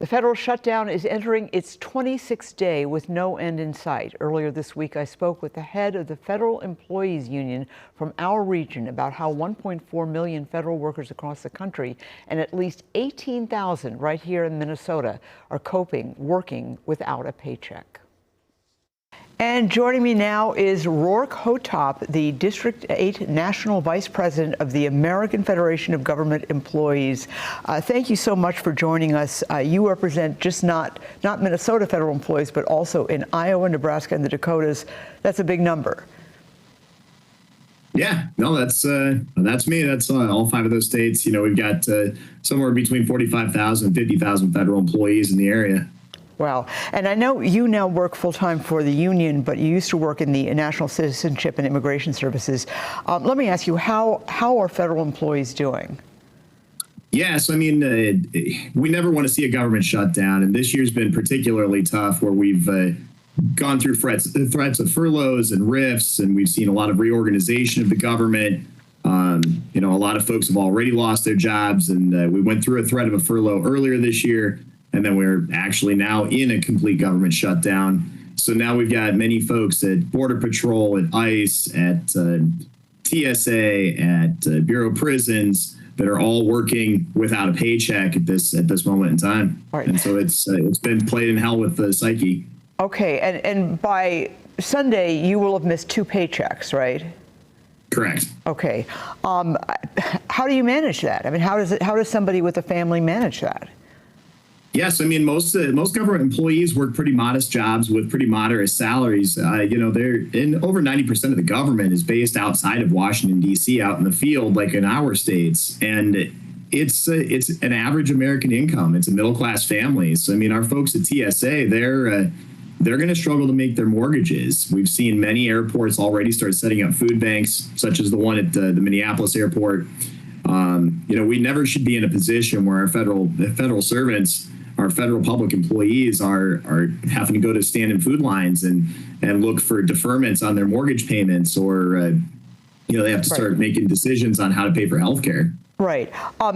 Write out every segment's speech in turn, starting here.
The federal shutdown is entering its 26th day with no end in sight. Earlier this week, I spoke with the head of the Federal Employees Union from our region about how 1.4 million federal workers across the country and at least 18,000 right here in Minnesota are coping, working without a paycheck. And joining me now is Rourke Hotop, the District 8 National Vice President of the American Federation of Government Employees. Thank you so much for joining us. You represent just not Minnesota federal employees, but also in Iowa, Nebraska, and the Dakotas. That's a big number. Yeah, no, that's me. That's all five of those states. You know, we've got somewhere between 45,000 and 50,000 federal employees in the area. Wow. And I know you now work full-time for the union, but you used to work in the National Citizenship and Immigration Services. Let me ask you, how are federal employees doing? Yes, I mean, we never want to see a government shutdown, and this year's been particularly tough where we've gone through threats of furloughs and rifts, and we've seen a lot of reorganization of the government. You know, a lot of folks have already lost their jobs, and we went through a threat of a furlough earlier this year. And then we're actually now in a complete government shutdown. So now we've got many folks at Border Patrol, at ICE, at TSA, at Bureau of Prisons that are all working without a paycheck at this moment in time. Right. And so it's been played in hell with the psyche. Okay, and by Sunday you will have missed 2 paychecks, right? Correct. Okay, how do you manage that? I mean, how does somebody with a family manage that? Yes, I mean, most government employees work pretty modest jobs with pretty moderate salaries. You know, over 90% of the government is based outside of Washington, D.C., out in the field, like in our states. And it's an average American income. It's a middle-class family. So, I mean, our folks at TSA, they're going to struggle to make their mortgages. We've seen many airports already start setting up food banks, such as the one at the Minneapolis airport. You know, we never should be in a position where our federal servants, our federal public employees are having to go to stand in food lines and look for deferments on their mortgage payments, or you know, they have to start making decisions on how to pay for health care. Right.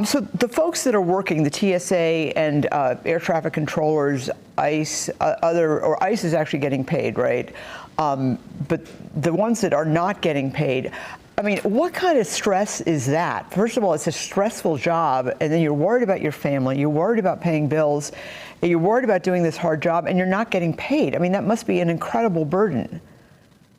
So the folks that are working, the TSA and air traffic controllers, ICE, ICE is actually getting paid, right? But the ones that are not getting paid, I mean, what kind of stress is that? First of all, it's a stressful job, and then you're worried about your family, you're worried about paying bills, and you're worried about doing this hard job, and you're not getting paid. I mean, that must be an incredible burden.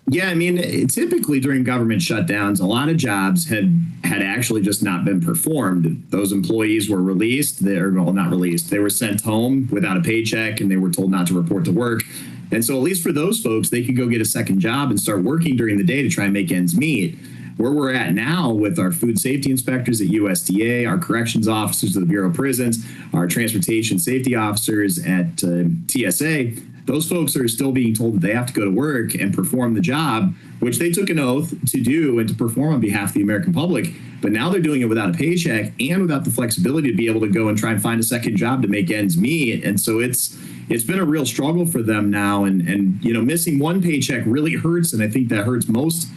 Yeah, I mean, typically during government shutdowns, a lot of jobs had actually just not been performed. Those employees were released, not released, they were sent home without a paycheck, and they were told not to report to work. And so at least for those folks, they could go get a second job and start working during the day to try and make ends meet. Where we're at now with our food safety inspectors at USDA, our corrections officers at the Bureau of Prisons, our transportation safety officers at TSA, those folks are still being told that they have to go to work and perform the job, which they took an oath to do and to perform on behalf of the American public. But now they're doing it without a paycheck and without the flexibility to be able to go and try and find a second job to make ends meet. And so it's been a real struggle for them now. And you know, missing one paycheck really hurts. And I think that hurts most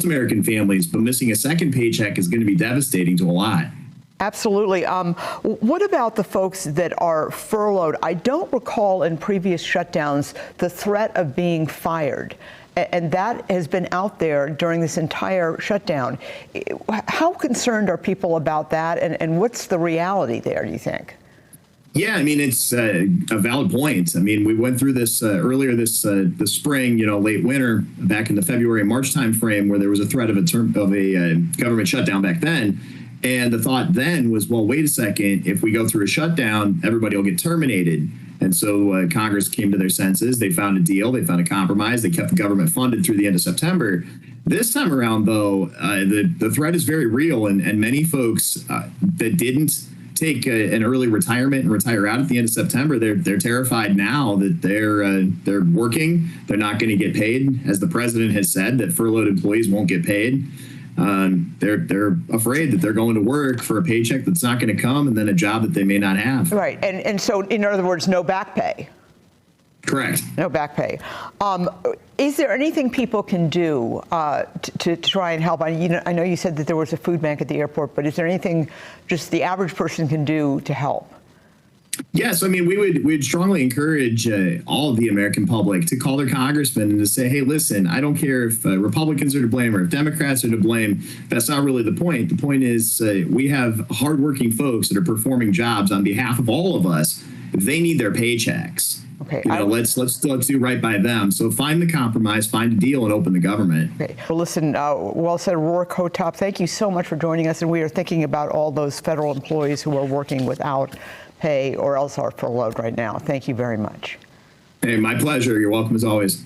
American families, but missing a second paycheck is going to be devastating to a lot. Absolutely. What about the folks that are furloughed? I don't recall in previous shutdowns the threat of being fired, and that has been out there during this entire shutdown. How concerned are people about that, and what's the reality there, do you think? Yeah, I mean, it's a valid point. I mean, we went through this earlier this spring, you know, late winter, back in the February and March timeframe, where there was a threat of a government shutdown back then. And the thought then was, well, wait a second, if we go through a shutdown, everybody will get terminated. And so Congress came to their senses. They found a deal. They found a compromise. They kept the government funded through the end of September. This time around, though, the threat is very real. And many folks that didn't take an early retirement and retire out at the end of September, they're terrified now that they're working. They're not going to get paid. As the president has said, that furloughed employees won't get paid. They're afraid that they're going to work for a paycheck that's not going to come, and then a job that they may not have. Right. And so, in other words, no back pay. Correct. No back pay. Is there anything people can do to try and help? I know you said that there was a food bank at the airport, but is there anything just the average person can do to help? Yes, I mean, we'd strongly encourage all of the American public to call their congressman and to say, hey, listen, I don't care if Republicans are to blame or if Democrats are to blame. That's not really the point. The point is we have hardworking folks that are performing jobs on behalf of all of us. They need their paychecks. Okay, let's do right by them. So find the compromise, find a deal, and open the government. Okay. Well, listen, well said, Rourke Hotop. Thank you so much for joining us. And we are thinking about all those federal employees who are working without pay or else are furloughed right now. Thank you very much. Hey, my pleasure. You're welcome as always.